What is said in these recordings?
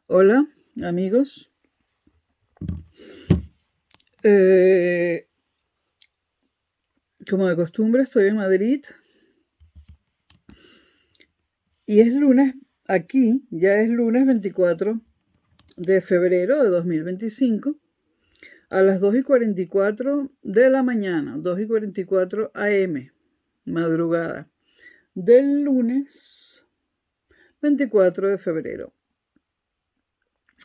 Hola, amigos. Eh, Como de costumbre, estoy en Madrid y es lunes, aquí ya es lunes 24 de febrero de 2025 a las 2:44 de la mañana, 2:44 AM, madrugada del lunes 24 de febrero.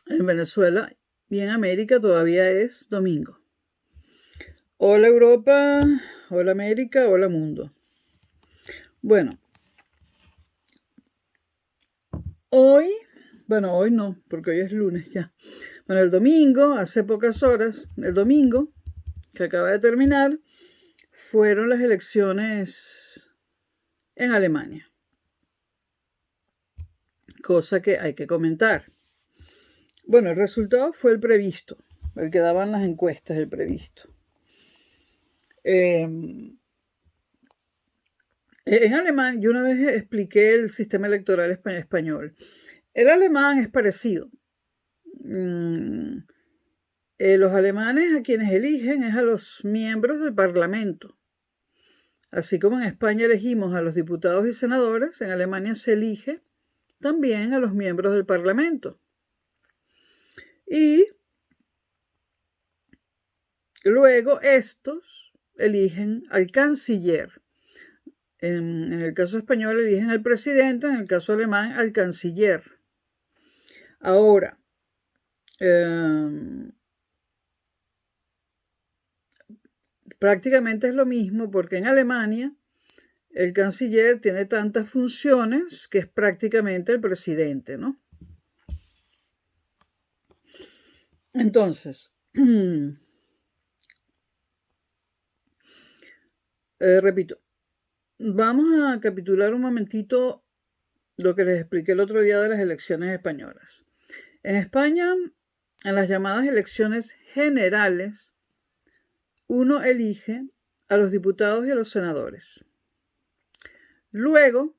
En Venezuela y en América todavía es domingo. Hola Europa, hola América, hola mundo. Bueno, hoy no, porque hoy es lunes ya. Bueno, el domingo, hace pocas horas, el domingo que acaba de terminar, fueron las elecciones en Alemania. Cosa que hay que comentar. Bueno, el resultado fue el previsto, el que daban las encuestas, el previsto. En alemán, yo una vez expliqué el sistema electoral español. El alemán es parecido. Los alemanes a quienes eligen es a los miembros del Parlamento. Así como en España elegimos a los diputados y senadores, en Alemania se elige también a los miembros del Parlamento. Y luego estos eligen al canciller. En el caso español eligen al presidente, en el caso alemán al canciller. Ahora, prácticamente es lo mismo porque en Alemania el canciller tiene tantas funciones que es prácticamente el presidente, ¿no? Entonces, repito, vamos a capitular un momentito lo que les expliqué el otro día de las elecciones españolas. En España, en las llamadas elecciones generales, uno elige a los diputados y a los senadores. Luego,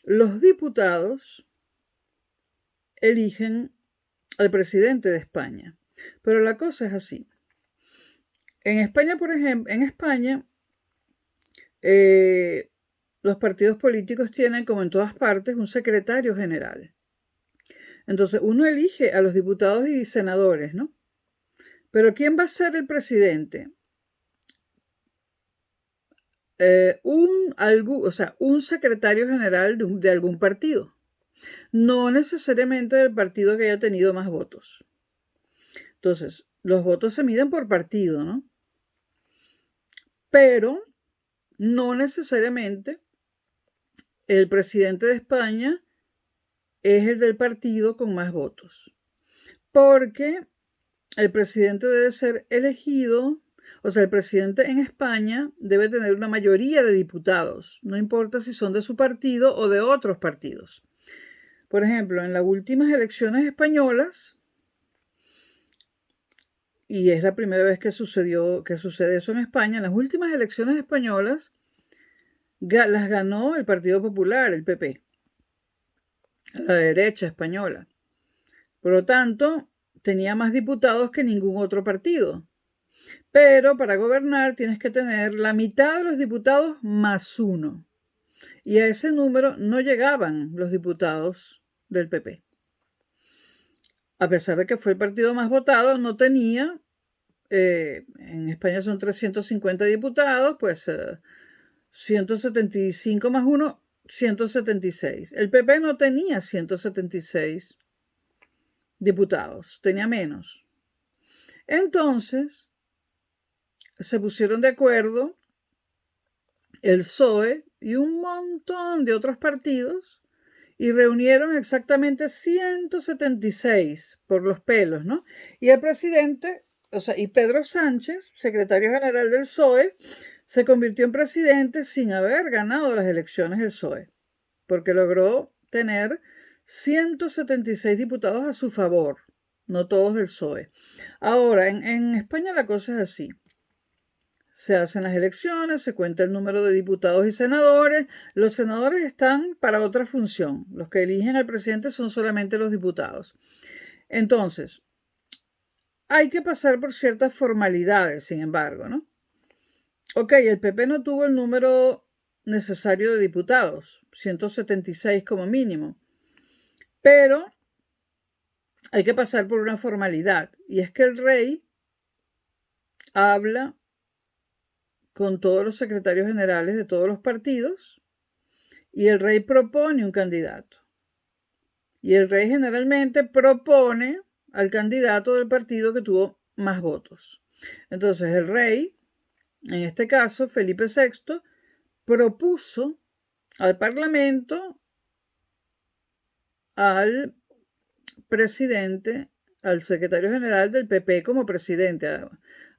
los diputados eligen al presidente de España. Pero la cosa es así. En España, por ejemplo, los partidos políticos tienen, como en todas partes, un secretario general. Entonces, uno elige a los diputados y senadores, ¿no? Pero ¿quién va a ser el presidente? Un secretario general de algún partido. No necesariamente del partido que haya tenido más votos. Entonces, los votos se miden por partido, ¿no? Pero no necesariamente el presidente de España es el del partido con más votos. Porque el presidente debe ser elegido, o sea, el presidente en España debe tener una mayoría de diputados, no importa si son de su partido o de otros partidos. Por ejemplo, en las últimas elecciones españolas, y es la primera vez que sucede eso en España, en las últimas elecciones españolas las ganó el Partido Popular, el PP, la derecha española. Por lo tanto, tenía más diputados que ningún otro partido. Pero para gobernar tienes que tener la mitad de los diputados más uno. Y a ese número no llegaban los diputados del PP. A pesar de que fue el partido más votado, no tenía, en España son 350 diputados, pues 175 más 1, 176. El PP no tenía 176 diputados, tenía menos. Entonces, se pusieron de acuerdo el PSOE y un montón de otros partidos y reunieron exactamente 176 por los pelos, ¿no? Y el presidente, y Pedro Sánchez, secretario general del PSOE, se convirtió en presidente sin haber ganado las elecciones del PSOE, porque logró tener 176 diputados a su favor, no todos del PSOE. Ahora, en España la cosa es así. Se hacen las elecciones, se cuenta el número de diputados y senadores. Los senadores están para otra función. Los que eligen al presidente son solamente los diputados. Entonces, hay que pasar por ciertas formalidades, sin embargo, ¿no? Ok, el PP no tuvo el número necesario de diputados, 176 como mínimo, pero hay que pasar por una formalidad, y es que el rey habla con todos los secretarios generales de todos los partidos y el rey propone un candidato. Y el rey generalmente propone al candidato del partido que tuvo más votos. Entonces el rey, en este caso Felipe VI, propuso al Parlamento al presidente, al secretario general del PP como presidente,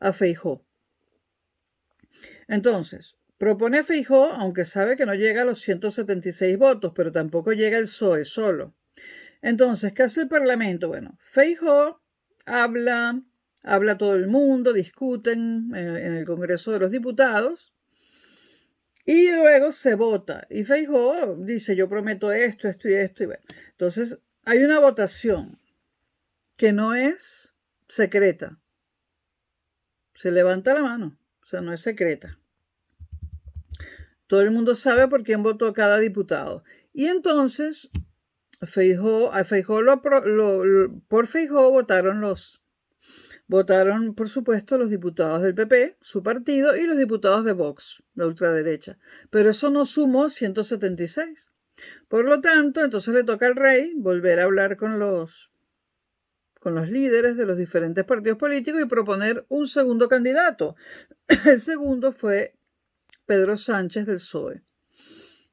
a Feijóo. Entonces, propone a Feijóo, aunque sabe que no llega a los 176 votos, pero tampoco llega el PSOE solo. Entonces, ¿qué hace el Parlamento? Bueno, Feijóo habla a todo el mundo, discuten en el Congreso de los Diputados y luego se vota. Y Feijóo dice, yo prometo esto, esto y esto. Y bueno. Entonces, hay una votación que no es secreta. Se levanta la mano, o sea, no es secreta. Todo el mundo sabe por quién votó cada diputado. Y entonces, por Feijóo votaron, por supuesto, los diputados del PP, su partido, y los diputados de Vox, la ultraderecha. Pero eso no sumó 176. Por lo tanto, entonces le toca al rey volver a hablar con los líderes de los diferentes partidos políticos y proponer un segundo candidato. El segundo fue Pedro Sánchez del PSOE,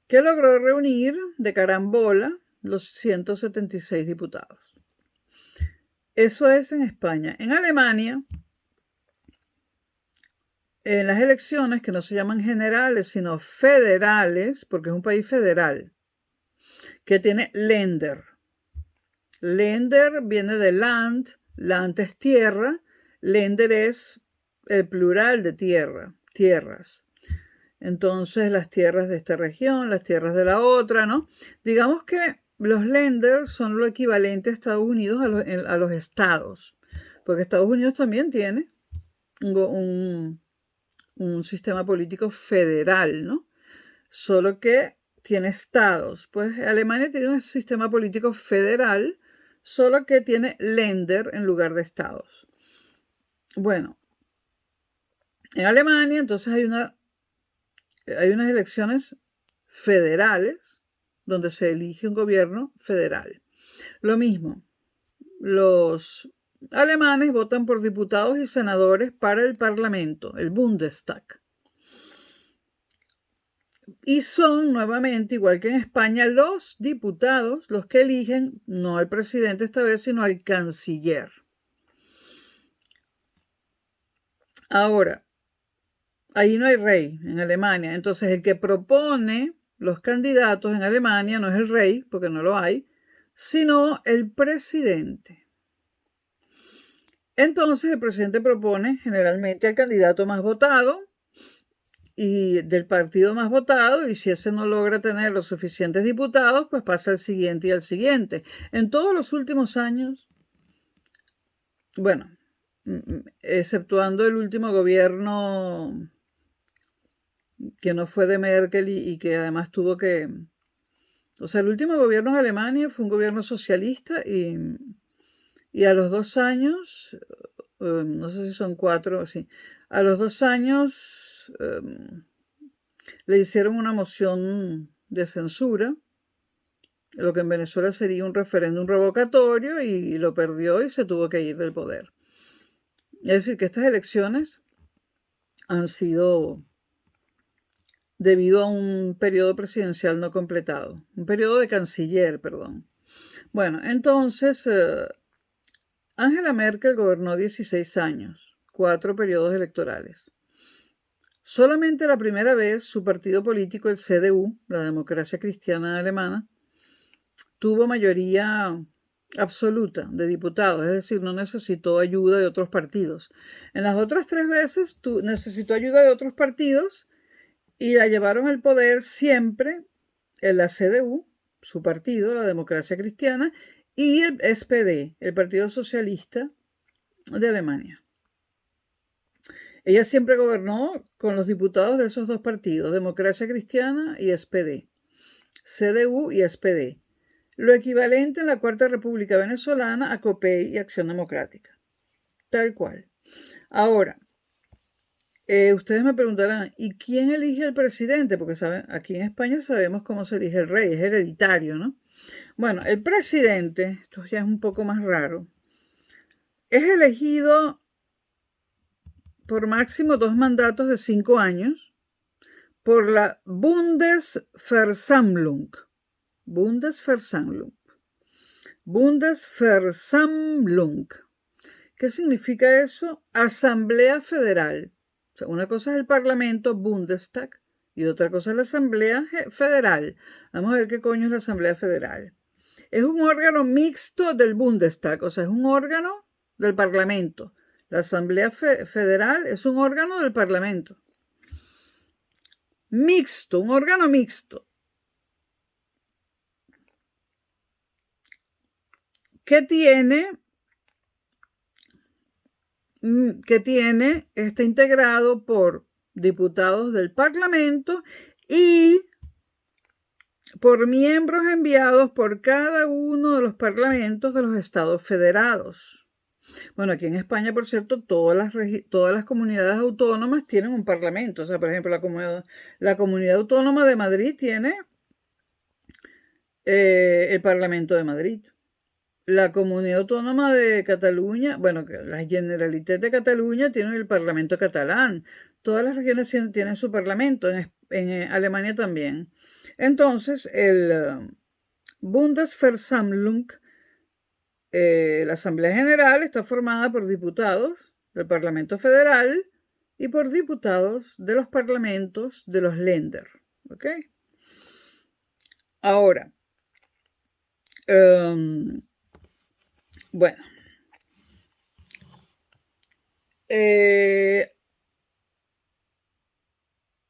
que logró reunir de carambola los 176 diputados. Eso es en España. En Alemania, en las elecciones, que no se llaman generales, sino federales, porque es un país federal, que tiene Länder. Länder viene de Land, Land es tierra, Länder es el plural de tierra, tierras. Entonces, las tierras de esta región, las tierras de la otra, ¿no? Digamos que los Länder son lo equivalente a Estados Unidos a los estados, porque Estados Unidos también tiene un sistema político federal, ¿no? Solo que tiene estados. Pues Alemania tiene un sistema político federal, solo que tiene Länder en lugar de estados. Bueno, en Alemania entonces hay unas elecciones federales donde se elige un gobierno federal. Lo mismo, los alemanes votan por diputados y senadores para el Parlamento, el Bundestag. Y son nuevamente, igual que en España, los diputados los que eligen no al presidente esta vez, sino al canciller. Ahora, ahí no hay rey en Alemania. Entonces, el que propone los candidatos en Alemania no es el rey, porque no lo hay, sino el presidente. Entonces, el presidente propone generalmente al candidato más votado y del partido más votado, y si ese no logra tener los suficientes diputados, pues pasa al siguiente y al siguiente. En todos los últimos años, bueno, exceptuando el último gobierno que no fue de Merkel y que además tuvo que... O sea, el último gobierno en Alemania fue un gobierno socialista y a los 2 años, no sé si son 4 o sí, a los 2 años le hicieron una moción de censura, lo que en Venezuela sería un referéndum revocatorio, y lo perdió y se tuvo que ir del poder. Es decir, que estas elecciones han sido debido a un periodo presidencial no completado, un periodo de canciller, perdón. Bueno, entonces, Angela Merkel gobernó 16 años, 4 periodos electorales. Solamente la primera vez su partido político, el CDU, la Democracia Cristiana Alemana, tuvo mayoría absoluta de diputados, es decir, no necesitó ayuda de otros partidos. En las otras 3 veces necesitó ayuda de otros partidos y la llevaron al poder siempre en la CDU, su partido, la Democracia Cristiana, y el SPD, el Partido Socialista de Alemania. Ella siempre gobernó con los diputados de esos dos partidos, Democracia Cristiana y SPD, CDU y SPD. Lo equivalente en la Cuarta República Venezolana a COPEI y Acción Democrática. Tal cual. Ahora, ustedes me preguntarán, ¿y quién elige al presidente? Porque saben, aquí en España sabemos cómo se elige el rey, es hereditario, ¿no? Bueno, el presidente, esto ya es un poco más raro, es elegido por máximo 2 mandatos de 5 años por la Bundesversammlung. Bundesversammlung. Bundesversammlung. ¿Qué significa eso? Asamblea Federal. O sea, una cosa es el Parlamento, Bundestag, y otra cosa es la Asamblea Federal. Vamos a ver qué coño es la Asamblea Federal. Es un órgano mixto del Bundestag, o sea, es un órgano del Parlamento. La Asamblea Federal es un órgano del Parlamento. Mixto, un órgano mixto. ¿Qué tiene? Está integrado por diputados del Parlamento y por miembros enviados por cada uno de los parlamentos de los estados federados. Bueno, aquí en España, por cierto, todas las comunidades autónomas tienen un parlamento. O sea, por ejemplo, la comunidad autónoma de Madrid tiene el Parlamento de Madrid. La comunidad autónoma de Cataluña, bueno, la Generalitat de Cataluña tiene el Parlamento catalán. Todas las regiones tienen su parlamento, en Alemania también. Entonces, el Bundesversammlung, la Asamblea General, está formada por diputados del Parlamento Federal y por diputados de los parlamentos de los Länder. ¿Ok? Ahora, bueno,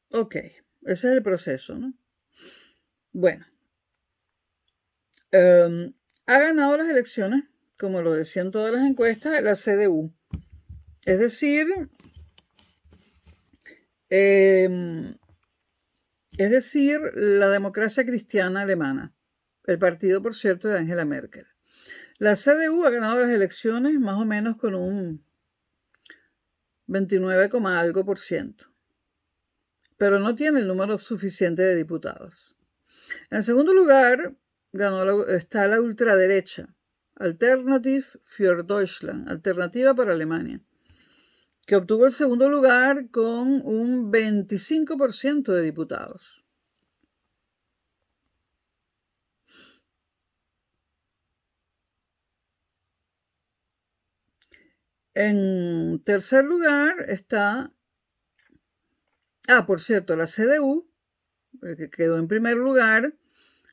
ok, ese es el proceso, ¿no? Bueno, ha ganado las elecciones, como lo decían todas las encuestas, la CDU. Es decir, la democracia cristiana alemana, el partido, por cierto, de Angela Merkel. La CDU ha ganado las elecciones más o menos con un 29, algo %, pero no tiene el número suficiente de diputados. En segundo lugar, está la ultraderecha, Alternative für Deutschland, Alternativa para Alemania, que obtuvo el segundo lugar con un 25% de diputados. En tercer lugar está, por cierto, la CDU, que quedó en primer lugar,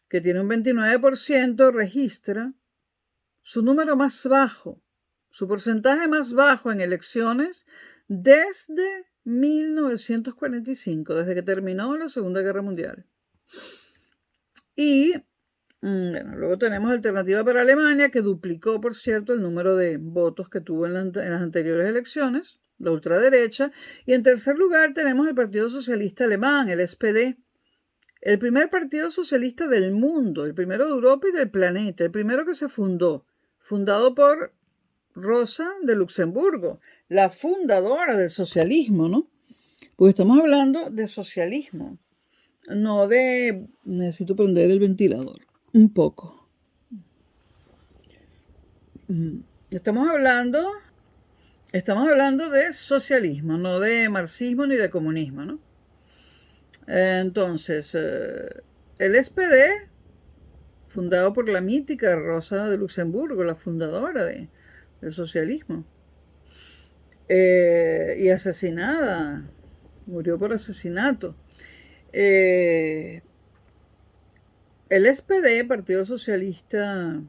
que tiene un 29%, registra su número más bajo, su porcentaje más bajo en elecciones desde 1945, desde que terminó la Segunda Guerra Mundial. Y bueno, luego tenemos Alternativa para Alemania, que duplicó, por cierto, el número de votos que tuvo en las anteriores elecciones, la ultraderecha. Y en tercer lugar tenemos el Partido Socialista Alemán, el SPD, el primer partido socialista del mundo, el primero de Europa y del planeta, el primero que se fundado por Rosa de Luxemburgo, la fundadora del socialismo, ¿no? Porque estamos hablando de socialismo, no de... Necesito prender el ventilador un poco. Estamos hablando de socialismo, no de marxismo ni de comunismo, ¿no? Entonces, el SPD, fundado por la mítica Rosa de Luxemburgo, la fundadora del socialismo, y asesinada, murió por asesinato. El SPD, Partido Socialista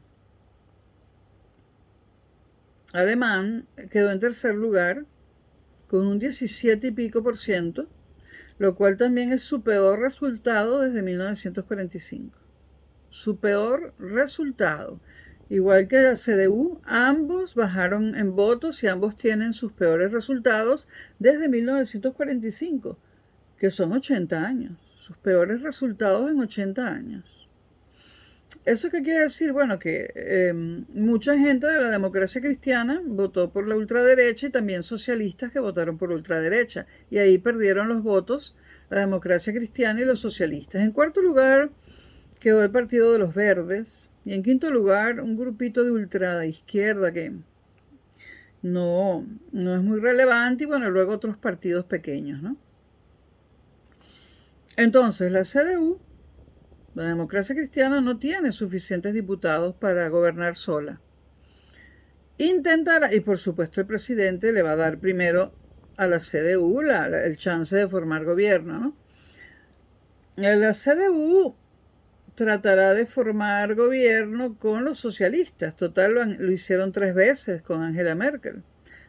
alemán quedó en tercer lugar con un 17 y pico por ciento, lo cual también es su peor resultado desde 1945. Su peor resultado. Igual que la CDU, ambos bajaron en votos y ambos tienen sus peores resultados desde 1945, que son 80 años. Sus peores resultados en 80 años. ¿Eso qué quiere decir? Bueno, que mucha gente de la democracia cristiana votó por la ultraderecha y también socialistas que votaron por la ultraderecha. Y ahí perdieron los votos la democracia cristiana y los socialistas. En cuarto lugar quedó el Partido de los Verdes. Y en quinto lugar un grupito de ultraizquierda que no es muy relevante. Y bueno, luego otros partidos pequeños, ¿no? Entonces, la CDU, la democracia cristiana, no tiene suficientes diputados para gobernar sola. Intentará, y por supuesto el presidente le va a dar primero a la CDU el chance de formar gobierno, ¿no? La CDU tratará de formar gobierno con los socialistas. Total, lo hicieron 3 veces con Angela Merkel.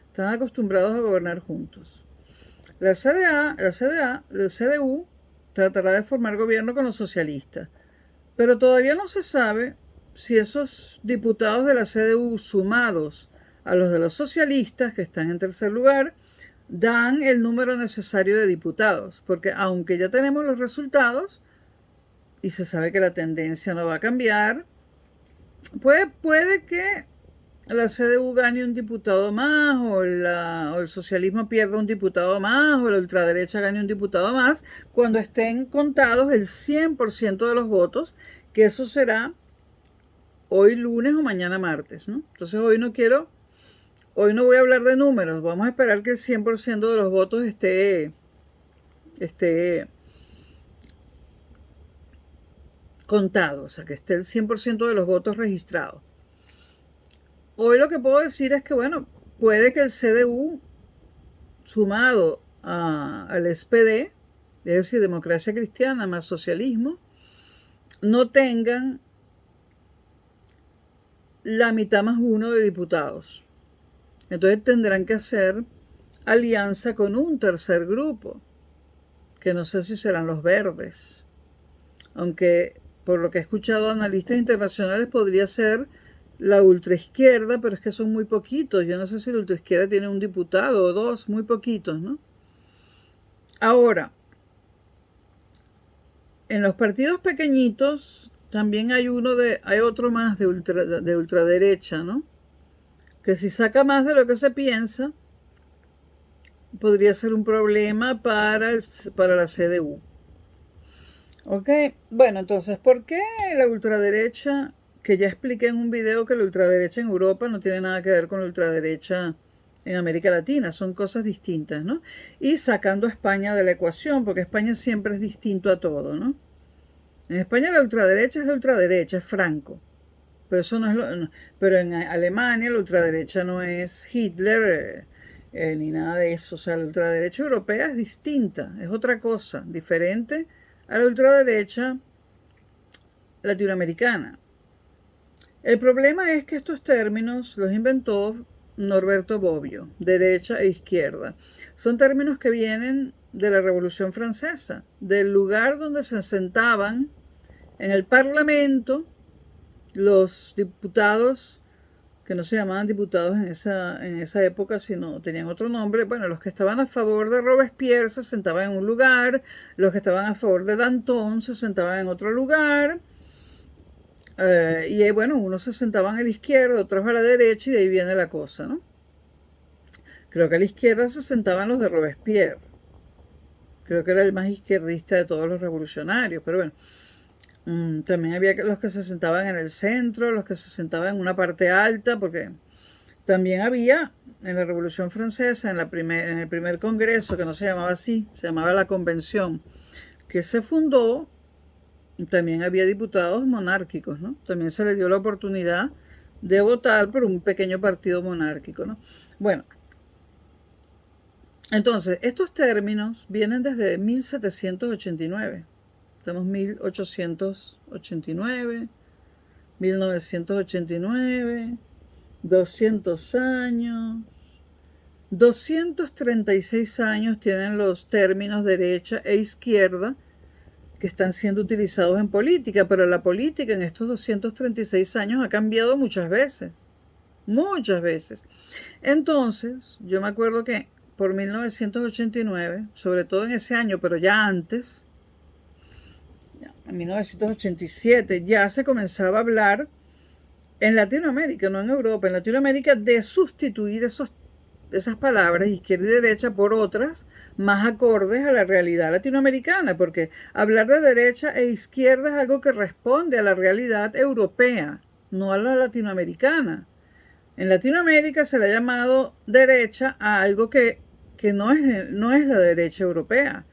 Están acostumbrados a gobernar juntos. La CDU tratará de formar gobierno con los socialistas. Pero todavía no se sabe si esos diputados de la CDU sumados a los de los socialistas, que están en tercer lugar, dan el número necesario de diputados. Porque aunque ya tenemos los resultados y se sabe que la tendencia no va a cambiar, puede que la CDU gane un diputado más, o el socialismo pierda un diputado más, o la ultraderecha gane un diputado más, cuando estén contados el 100% de los votos, que eso será hoy lunes o mañana martes, ¿no? Entonces hoy no voy a hablar de números, vamos a esperar que el 100% de los votos esté contado, o sea, que esté el 100% de los votos registrados. Hoy lo que puedo decir es que, bueno, puede que el CDU, sumado al SPD, es decir, democracia cristiana más socialismo, no tengan la mitad más uno de diputados. Entonces tendrán que hacer alianza con un tercer grupo, que no sé si serán los verdes, aunque por lo que he escuchado analistas internacionales podría ser la ultraizquierda, pero es que son muy poquitos. Yo no sé si la ultraizquierda tiene un diputado o dos, muy poquitos, ¿no? Ahora, en los partidos pequeñitos también hay otro más de ultraderecha, ¿no? Que si saca más de lo que se piensa, podría ser un problema para la CDU. Ok, bueno, entonces, ¿por qué la ultraderecha? Que ya expliqué en un video que la ultraderecha en Europa no tiene nada que ver con la ultraderecha en América Latina, son cosas distintas, ¿no? Y sacando a España de la ecuación, porque España siempre es distinto a todo, ¿no? En España la ultraderecha es la ultraderecha, es Franco. Pero eso no es pero en Alemania la ultraderecha no es Hitler ni nada de eso. O sea, la ultraderecha europea es distinta, es otra cosa, diferente a la ultraderecha latinoamericana. El problema es que estos términos los inventó Norberto Bobbio, derecha e izquierda. Son términos que vienen de la Revolución Francesa, del lugar donde se sentaban en el Parlamento los diputados, que no se llamaban diputados en esa época, sino tenían otro nombre. Bueno, los que estaban a favor de Robespierre se sentaban en un lugar, los que estaban a favor de Danton se sentaban en otro lugar, y bueno, unos se sentaban a la izquierda, otros a la derecha, y de ahí viene la cosa, ¿no? Creo que a la izquierda se sentaban los de Robespierre. Creo que era el más izquierdista de todos los revolucionarios, pero bueno. También había los que se sentaban en el centro, los que se sentaban en una parte alta, porque también había en la Revolución Francesa, en el primer congreso, que no se llamaba así, se llamaba la Convención, que se fundó, también había diputados monárquicos, ¿no? También se le dio la oportunidad de votar por un pequeño partido monárquico, ¿no? Bueno, entonces, estos términos vienen desde 1789. Estamos 1889, 1989, 200 años. 236 años tienen los términos derecha e izquierda que están siendo utilizados en política, pero la política en estos 236 años ha cambiado muchas veces, muchas veces. Entonces, yo me acuerdo que por 1989, sobre todo en ese año, pero ya antes, en 1987, ya se comenzaba a hablar en Latinoamérica, no en Europa, en Latinoamérica, de sustituir esas palabras, izquierda y derecha, por otras más acordes a la realidad latinoamericana, porque hablar de derecha e izquierda es algo que responde a la realidad europea, no a la latinoamericana. En Latinoamérica se le ha llamado derecha a algo que no es la derecha europea.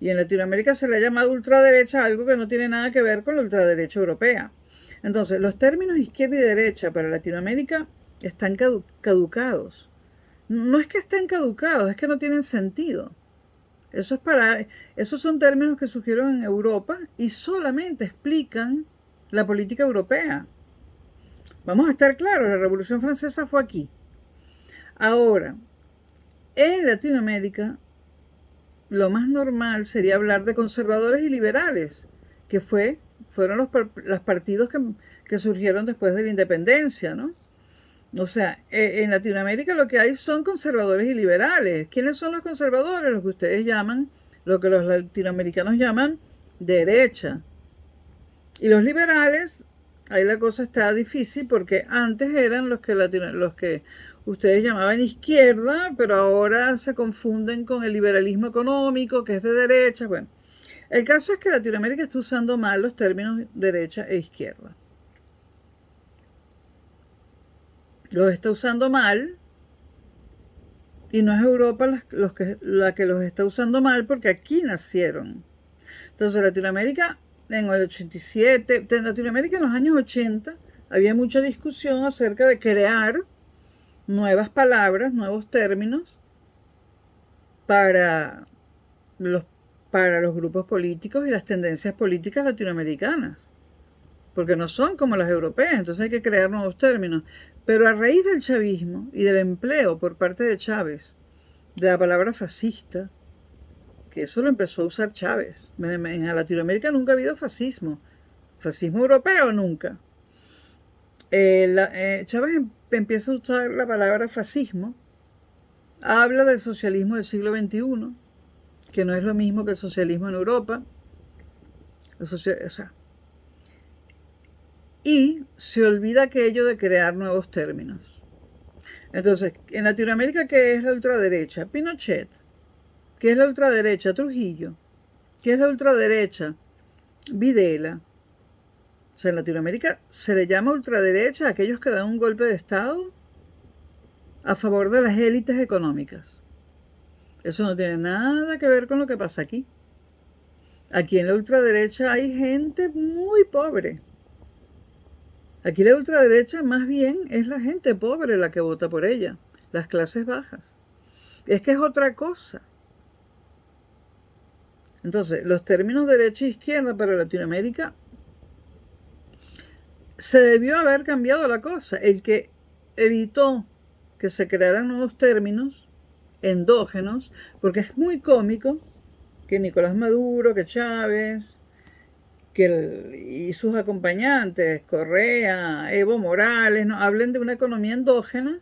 Y en Latinoamérica se le ha llamado ultraderecha a algo que no tiene nada que ver con la ultraderecha europea. Entonces, los términos izquierda y derecha para Latinoamérica están caducados. No es que estén caducados, es que no tienen sentido. Esos son términos que surgieron en Europa y solamente explican la política europea. Vamos a estar claros, la Revolución Francesa fue aquí. Ahora, en Latinoamérica, lo más normal sería hablar de conservadores y liberales, que fueron los partidos que surgieron después de la independencia, ¿no? O sea, en Latinoamérica lo que hay son conservadores y liberales. ¿Quiénes son los conservadores? Los que ustedes llaman, lo que los latinoamericanos llaman derecha. Y los liberales, ahí la cosa está difícil porque antes eran los que ustedes llamaban izquierda, pero ahora se confunden con el liberalismo económico, que es de derecha. Bueno, el caso es que Latinoamérica está usando mal los términos derecha e izquierda. Los está usando mal y no es Europa la que los está usando mal porque aquí nacieron. Entonces Latinoamérica en el 87, en Latinoamérica en los años 80 había mucha discusión acerca de crear nuevas palabras, nuevos términos para los grupos políticos y las tendencias políticas latinoamericanas, porque no son como las europeas, entonces hay que crear nuevos términos. Pero a raíz del chavismo y del empleo por parte de Chávez de la palabra fascista, que eso lo empezó a usar Chávez. En Latinoamérica nunca ha habido fascismo. Fascismo europeo nunca. Chávez empieza a usar la palabra fascismo. Habla del socialismo del siglo XXI, que no es lo mismo que el socialismo en Europa. Y se olvida aquello de crear nuevos términos. Entonces, en Latinoamérica, ¿qué es la ultraderecha? Pinochet. ¿Qué es la ultraderecha? Trujillo. ¿Qué es la ultraderecha? Videla. O sea, en Latinoamérica se le llama ultraderecha a aquellos que dan un golpe de Estado a favor de las élites económicas. Eso no tiene nada que ver con lo que pasa aquí. Aquí en la ultraderecha hay gente muy pobre. Aquí la ultraderecha más bien es la gente pobre la que vota por ella, las clases bajas. Es que es otra cosa. Entonces, los términos derecha e izquierda para Latinoamérica se debió haber cambiado la cosa. El que evitó que se crearan nuevos términos endógenos, porque es muy cómico que Nicolás Maduro, que Chávez, y sus acompañantes, Correa, Evo Morales, no hablen de una economía endógena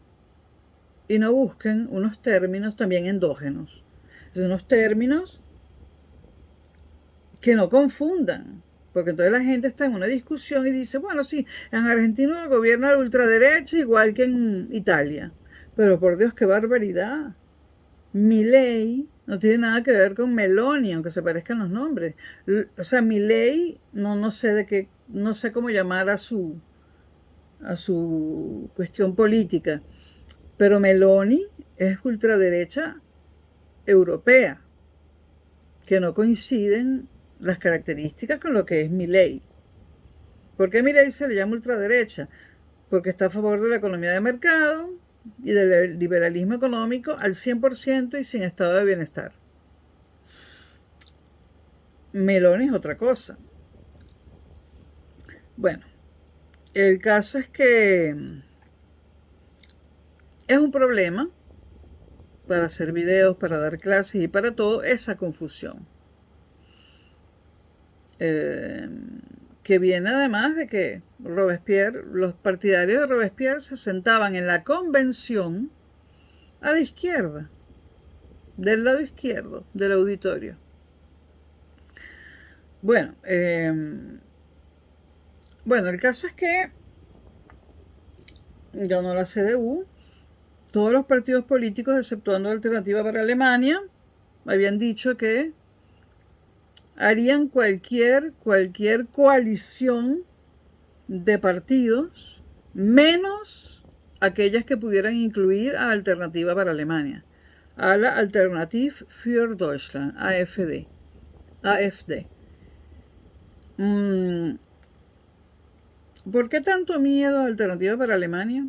y no busquen unos términos también endógenos. Es unos términos que no confundan, porque entonces la gente está en una discusión y dice, bueno, sí, en Argentina gobierna la ultraderecha igual que en Italia, pero por Dios, qué barbaridad. Milei no tiene nada que ver con Meloni, aunque se parezcan los nombres. O sea, Milei, no sé cómo llamar a su cuestión política, pero Meloni es ultraderecha europea, que no coinciden las características con lo que es Milei. ¿Por qué Milei se le llama ultraderecha? Porque está a favor de la economía de mercado y del liberalismo económico al 100% y sin estado de bienestar. Meloni es otra cosa. Bueno, el caso es que Es un problema para hacer videos, para dar clases y para todo, esa confusión. Que viene además de que Robespierre, los partidarios de Robespierre se sentaban en la convención a la izquierda, del lado izquierdo del auditorio. Bueno, el caso es que ganó la CDU. Todos los partidos políticos, exceptuando Alternativa para Alemania, habían dicho que harían cualquier coalición de partidos, menos aquellas que pudieran incluir a Alternativa para Alemania, a la Alternative für Deutschland, AfD. ¿Por qué tanto miedo a Alternativa para Alemania?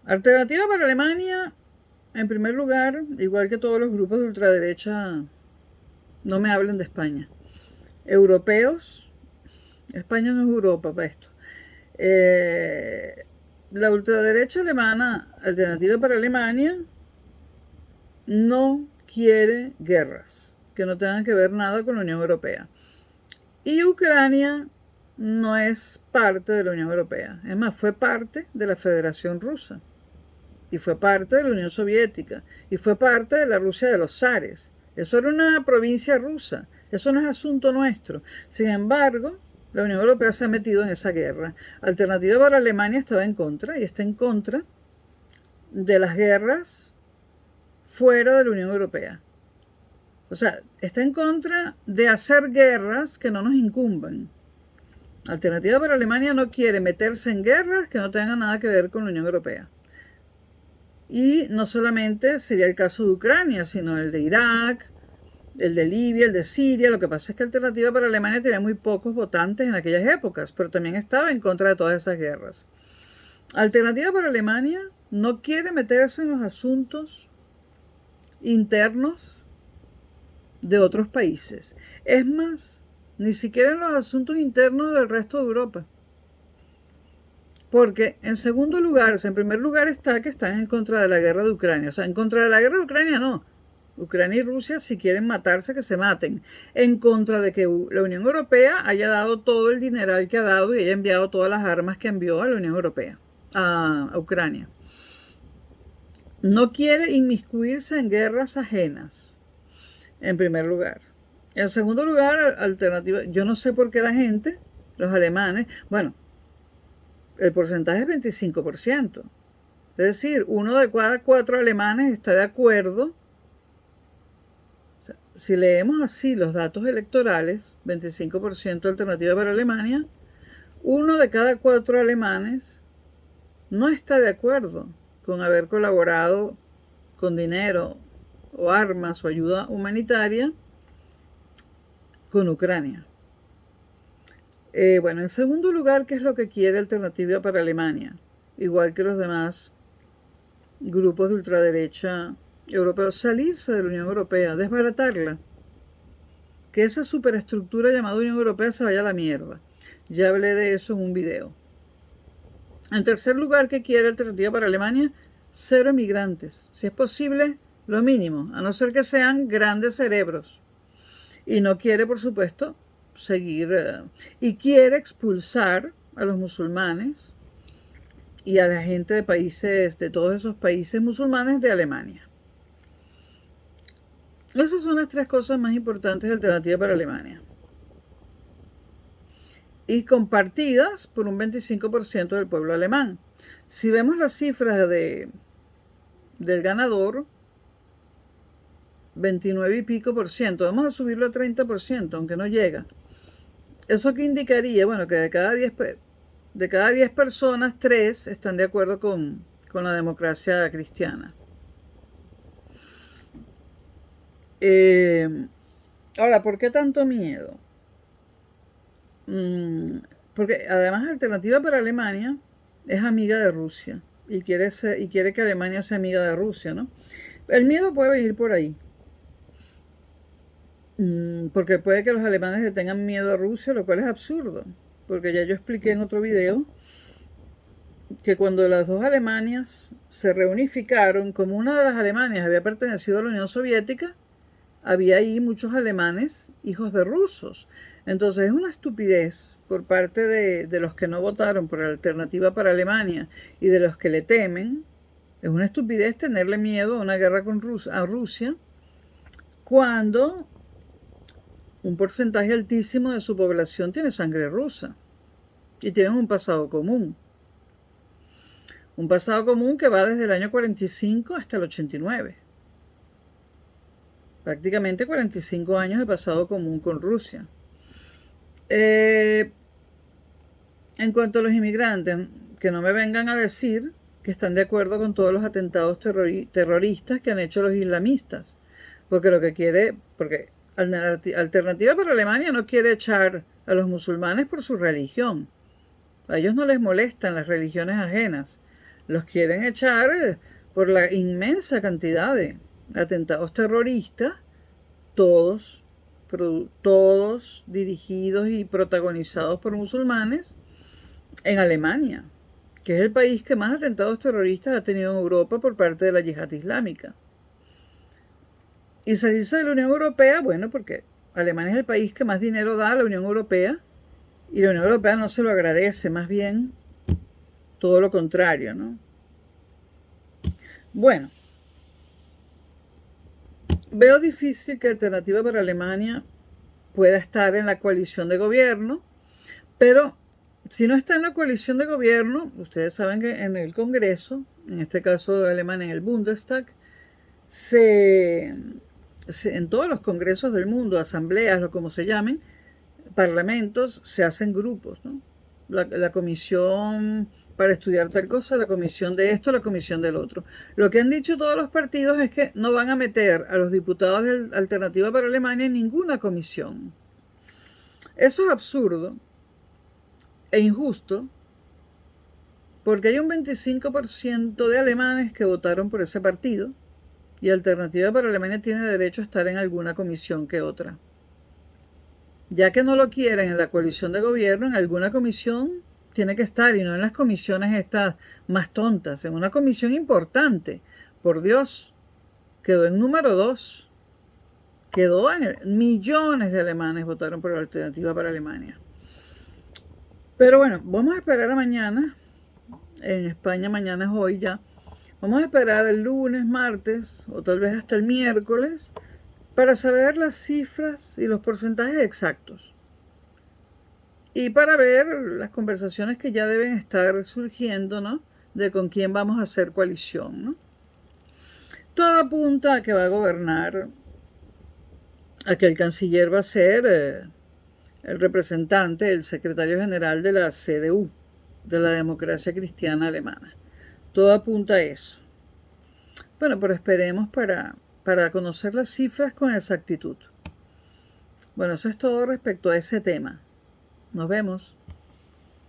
Alternativa para Alemania, en primer lugar, igual que todos los grupos de ultraderecha, no me hablen de España. Europeos, España no es Europa para esto. La ultraderecha alemana, Alternativa para Alemania, no quiere guerras que no tengan que ver nada con la Unión Europea. Y Ucrania no es parte de la Unión Europea. Es más, fue parte de la Federación Rusa. Y fue parte de la Unión Soviética. Y fue parte de la Rusia de los zares. Eso era una provincia rusa. Eso no es asunto nuestro. Sin embargo, la Unión Europea se ha metido en esa guerra. Alternativa para Alemania estaba en contra y está en contra de las guerras fuera de la Unión Europea. O sea, está en contra de hacer guerras que no nos incumban. Alternativa para Alemania no quiere meterse en guerras que no tengan nada que ver con la Unión Europea. Y no solamente sería el caso de Ucrania, sino el de Irak, el de Libia, el de Siria. Lo que pasa es que Alternativa para Alemania tenía muy pocos votantes en aquellas épocas, pero también estaba en contra de todas esas guerras. Alternativa para Alemania no quiere meterse en los asuntos internos de otros países. Es más, ni siquiera en los asuntos internos del resto de Europa. Porque en segundo lugar, o sea, en primer lugar está que están en contra de la guerra de Ucrania. O sea, en contra de la guerra de Ucrania no. Ucrania y Rusia, si quieren matarse, que se maten. En contra de que la Unión Europea haya dado todo el dineral que ha dado y haya enviado todas las armas que envió a la Unión Europea, a Ucrania. No quiere inmiscuirse en guerras ajenas, en primer lugar. En segundo lugar, alternativa, yo no sé por qué la gente, los alemanes, bueno, el porcentaje es 25%. Es decir, 1 de cada 4 alemanes está de acuerdo. O sea, si leemos así los datos electorales, 25% alternativa para Alemania, 1 de cada 4 alemanes no está de acuerdo con haber colaborado con dinero o armas o ayuda humanitaria con Ucrania. En segundo lugar, ¿qué es lo que quiere Alternativa para Alemania? Igual que los demás grupos de ultraderecha europeos, salirse de la Unión Europea, desbaratarla. Que esa superestructura llamada Unión Europea se vaya a la mierda. Ya hablé de eso en un video. En tercer lugar, ¿qué quiere Alternativa para Alemania? 0 emigrantes. Si es posible, lo mínimo, a no ser que sean grandes cerebros. Y no quiere, por supuesto, seguir y quiere expulsar a los musulmanes y a la gente de países, de todos esos países musulmanes de Alemania. Esas son las 3 cosas más importantes de Alternativa para Alemania. Y compartidas por un 25% del pueblo alemán. Si vemos las cifras del ganador, 29 y pico por ciento, vamos a subirlo a 30%, aunque no llega. ¿Eso qué indicaría? Bueno, que de cada 10 personas, 3 están de acuerdo con la democracia cristiana. Ahora, ¿por qué tanto miedo? Porque además Alternativa para Alemania es amiga de Rusia y quiere que Alemania sea amiga de Rusia, ¿no? El miedo puede venir por ahí. Porque puede que los alemanes le tengan miedo a Rusia, lo cual es absurdo, porque ya yo expliqué en otro video que cuando las dos Alemanias se reunificaron, como una de las Alemanias había pertenecido a la Unión Soviética, había ahí muchos alemanes hijos de rusos. Entonces es una estupidez por parte de los que no votaron por la Alternativa para Alemania y de los que le temen. Es una estupidez tenerle miedo a una guerra con a Rusia cuando un porcentaje altísimo de su población tiene sangre rusa y tienen un pasado común. Un pasado común que va desde el año 45 hasta el 89. Prácticamente 45 años de pasado común con Rusia. En cuanto a los inmigrantes, que no me vengan a decir que están de acuerdo con todos los atentados terroristas que han hecho los islamistas. Porque lo que quiere, porque Alternativa para Alemania no quiere echar a los musulmanes por su religión. A ellos no les molestan las religiones ajenas. Los quieren echar por la inmensa cantidad de atentados terroristas, todos dirigidos y protagonizados por musulmanes en Alemania, que es el país que más atentados terroristas ha tenido en Europa por parte de la yihad islámica. Y salirse de la Unión Europea, bueno, porque Alemania es el país que más dinero da a la Unión Europea y la Unión Europea no se lo agradece, más bien todo lo contrario, ¿no? Bueno, veo difícil que Alternativa para Alemania pueda estar en la coalición de gobierno, pero si no está en la coalición de gobierno, ustedes saben que en el Congreso, en este caso de Alemania en el Bundestag, en todos los congresos del mundo, asambleas o como se llamen, parlamentos, se hacen grupos, ¿no? La comisión para estudiar tal cosa, la comisión de esto, la comisión del otro. Lo que han dicho todos los partidos es que no van a meter a los diputados de Alternativa para Alemania en ninguna comisión. Eso es absurdo e injusto, porque hay un 25% de alemanes que votaron por ese partido y Alternativa para Alemania tiene derecho a estar en alguna comisión que otra. Ya que no lo quieren en la coalición de gobierno, en alguna comisión tiene que estar, y no en las comisiones estas más tontas, en una comisión importante. Por Dios, quedó en número 2. Quedó millones de alemanes votaron por la Alternativa para Alemania. Pero bueno, vamos a esperar a mañana. En España mañana es hoy ya. Vamos a esperar el lunes, martes o tal vez hasta el miércoles para saber las cifras y los porcentajes exactos. Y para ver las conversaciones que ya deben estar surgiendo, ¿no? De con quién vamos a hacer coalición, ¿no? Todo apunta a que va a gobernar, a que el canciller va a ser el representante, el secretario general de la CDU, de la Democracia Cristiana Alemana. Todo apunta a eso. Bueno, pero esperemos para conocer las cifras con exactitud. Bueno, eso es todo respecto a ese tema. Nos vemos.